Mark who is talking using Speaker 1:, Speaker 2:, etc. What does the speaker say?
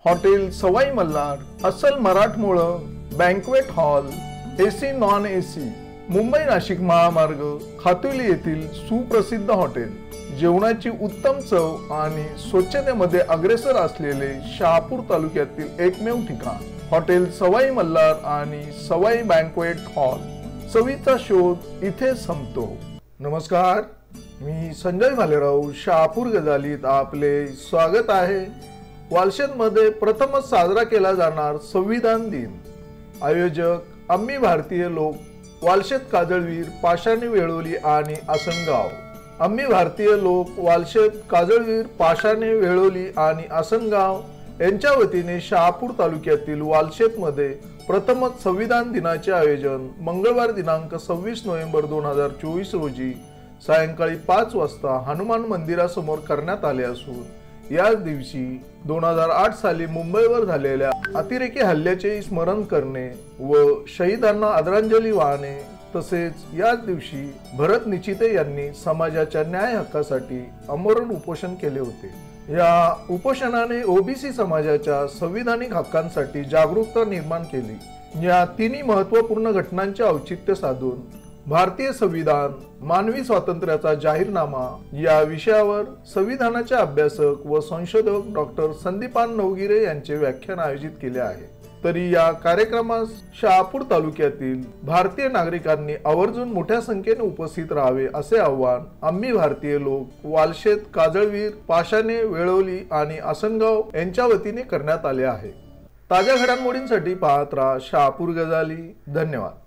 Speaker 1: Hotel Sawai Malhar, अस्सल मराठमोळं, banquet hall, AC non AC, Mumbai Nashik महामार्ग खातुली येथील सुप्रसिद्ध हॉटेल, जेवणाची उत्तम चव आणि स्वच्छतेमध्ये अग्रेसर असलेले शहापूर तालुक्यातील एकमेव ठिकाण हॉटेल सवाई मल्हार आणि सवाई बँक्वेट हॉल। चवीचा शोध इथे संपतो। नमस्कार, मी संजय भालेराव, शहापूर गजालीत आपले स्वागत आहे। वालशेतमध्ये प्रथमच साजरा केला जाणार संविधान दिन। आयोजक आम्ही भारतीय लोक, वालशेत, काजळवीर, पाषाणी, वेळोली आणि आसनगाव। आम्ही भारतीय लोक, वालशेत, काजळवीर, पाषाणी, वेळोली आणि आसनगाव यांच्या वतीने शहापूर तालुक्यातील वालशेत मध्ये प्रथमच संविधान दिनाचे आयोजन मंगळवार दिनांक 26 नोव्हेंबर 2024 रोजी सायंकाळी 5 वाजता हनुमान मंदिरासमोर करण्यात आले असून याच दिवशी 2008 साली मुंबईवर झालेल्या अतिरेकी हल्ल्याचे स्मरण करणे व शहीदांना आदरांजली वाहणे, तसेच याच दिवशी भरत निचिते यांनी समाजाच्या न्याय हक्कासाठी आमरण उपोषण केले होते। या उपोषणाने ओबीसी समाजाच्या संविधानिक हक्कांसाठी जागरूकता निर्माण केली। या तिन्ही महत्त्वपूर्ण घटनांचे औचित्य साधून भारतीय संविधान, मानवी स्वातंत्र्याचा जाहीरनामा या विषयावर संविधानाचे अभ्यासक व संशोधक डॉक्टर संदीपान नवगिरे यांचे व्याख्यान आयोजित केले आहे। तरी या कार्यक्रमास शहापूर तालुक्यातील भारतीय नागरिकांनी आवर्जून मोठ्या संख्येने उपस्थित राहावे असे आवाहन आम्ही भारतीय लोक, वालशेत, काजळवीर, पाषाणे, वेळोली आणि आसनगाव यांच्या वतीने करण्यात आले आहे। ताज्या घडामोडींसाठी पाहत राहा शहापूर गजाली। धन्यवाद।